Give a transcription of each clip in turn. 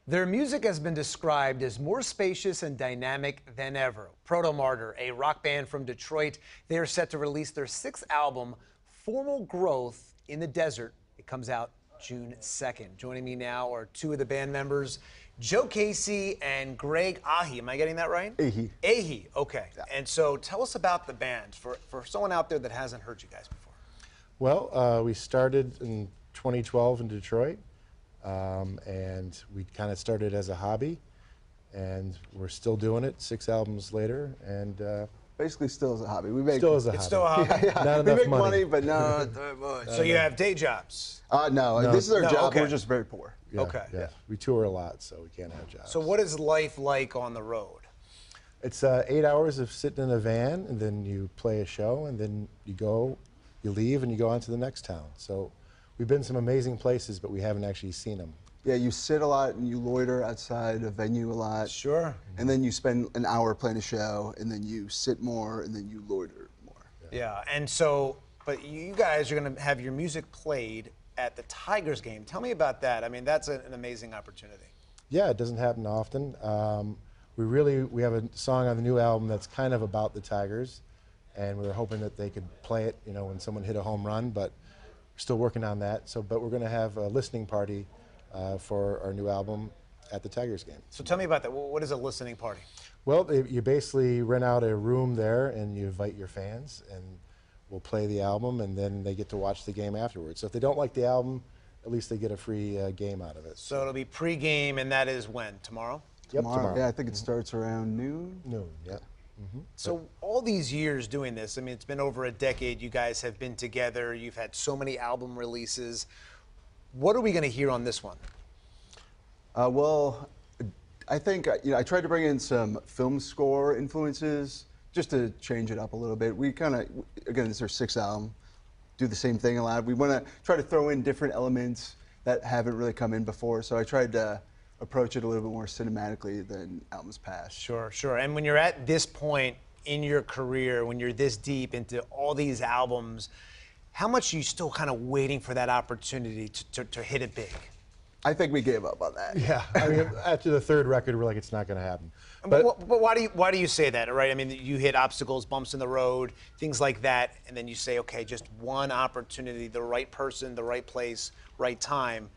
Their music has been described as more spacious and dynamic than ever. Protomartyr, a rock band from Detroit, they are set to release their sixth album, Formal Growth in the Desert. It comes out June 2nd. Joining me now are two of the band members, Joe Casey and Greg Ahee. Am I getting that right? Ahee. Ahee, okay. Yeah. And so tell us about the band for someone out there that hasn't heard you guys before. Well, we started in 2012 in Detroit, and we kind of started as a hobby, and we're still doing it 6 albums later, and basically still as a hobby. We make still as a hobby. It's still a hobby. yeah. Not We enough make money. money, but no, not much. So you have day jobs. No, No. this is our No, job. okay. We're just very poor. Yeah, Okay. Yeah. We tour a lot, so we can't have jobs. So what is life like on the road? It's 8 hours of sitting in a van, and then you play a show, and then you leave, and you go on to the next town. So we've been some amazing places, but we haven't actually seen them. Yeah, you sit a lot and you loiter outside a venue a lot. Sure. And then you spend an hour playing a show, and then you sit more, and then you loiter more. Yeah, and so, but you guys are going to have your music played at the Tigers game. Tell me about that. I mean, that's an amazing opportunity. Yeah, it doesn't happen often. We have a song on the new album that's kind of about the Tigers, and we were hoping that they could play it, you know, when someone hit a home run, but we're still working on that. But we're going to have a listening party for our new album at the Tigers game. So tell me about that. What is a listening party? Well, you basically rent out a room there, and you invite your fans, and we'll play the album, and then they get to watch the game afterwards. So if they don't like the album, at least they get a free game out of it. So it'll be pre-game, and that is when? Tomorrow? Yep, tomorrow. Yeah, I think it starts around noon. Noon, yeah. So all these years doing this, I mean, it's been over a decade. You guys have been together. You've had so many album releases. What are we going to hear on this one? Well, I think I tried to bring in some film score influences just to change it up a little bit. We kind of, again, this is our 6th album, do the same thing a lot. We want to try to throw in different elements that haven't really come in before. So I tried to approach it a little bit more cinematically than albums past. Sure, sure. And when you're at this point in your career, when you're this deep into all these albums, how much are you still kind of waiting for that opportunity to hit it big? I think we gave up on that. Yeah, I mean, after the 3rd record, we're like, it's not going to happen. But why do you say that, right? I mean, you hit obstacles, bumps in the road, things like that, and then you say, okay, just one opportunity, the right person, the right place, right time.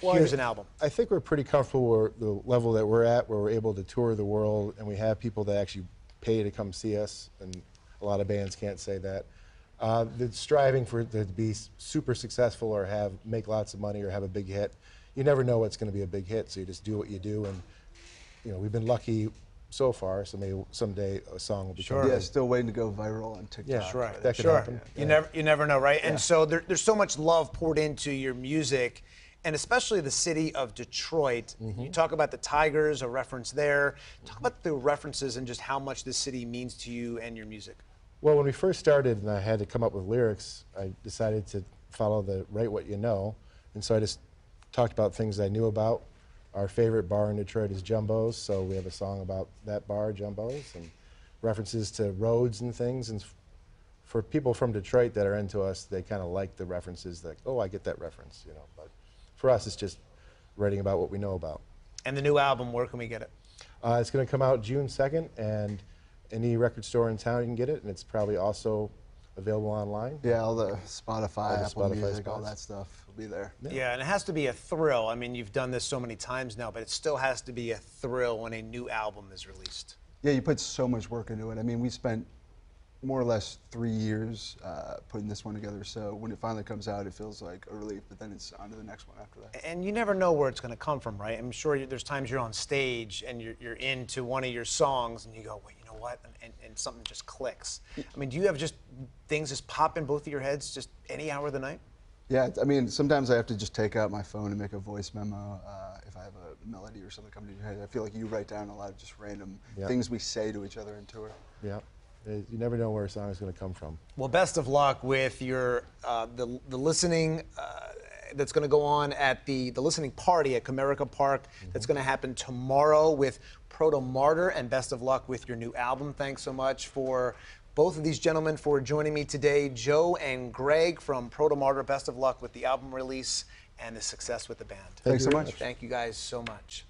Well, here's an album. I think we're pretty comfortable with the level that we're at, where we're able to tour the world, and we have people that actually pay to come see us, and a lot of bands can't say that. The striving for it to be super successful or make lots of money or have a big hit, you never know what's going to be a big hit, so you just do what you do, and you know, we've been lucky so far, so maybe someday a song will become big. Yeah, still waiting to go viral on TikTok. Yeah, That's right. that could Sure. happen. You never know, right? Yeah. And so there's so much love poured into your music, and especially the city of Detroit. You talk about the Tigers, a reference there. Talk about the references and just how much this city means to you and your music. Well, when we first started and I had to come up with lyrics, I decided to follow the write what you know, and so I just talked about things I knew about. Our favorite bar in Detroit is Jumbo's, so we have a song about that bar, Jumbo's, and references to roads and things. And for people from Detroit that are into us, they kind of like the references, like, oh, I get that reference, you know. But for us, it's just writing about what we know about. And the new album, where can we get it? It's going to come out June 2nd, and any record store in town you can get it, and it's probably also available online. Yeah, all the Spotify, Apple Spotify Music, all spots. that stuff will be there. Yeah, and it has to be a thrill. I mean, you've done this so many times now, but it still has to be a thrill when a new album is released. Yeah, you put so much work into it. I mean, we spent more or less 3 years putting this one together, so when it finally comes out, it feels like a relief, but then it's on to the next one after that. And you never know where it's going to come from, right? I'm sure there's times you're on stage and you're into one of your songs and you go, wait, you know what? And something just clicks. I mean, do you have just things just pop in both of your heads just any hour of the night? Yeah, I mean, sometimes I have to just take out my phone and make a voice memo if I have a melody or something coming to your head. I feel like you write down a lot of just random things we say to each other in tour. Yeah. You never know where a song is going to come from. Well, best of luck with your the listening that's going to go on at the listening party at Comerica Park. That's going to happen tomorrow with Protomartyr, and best of luck with your new album. Thanks so much for both of these gentlemen for joining me today. Joe and Greg from Protomartyr, best of luck with the album release and the success with the band. Thanks so much. Thank you guys so much.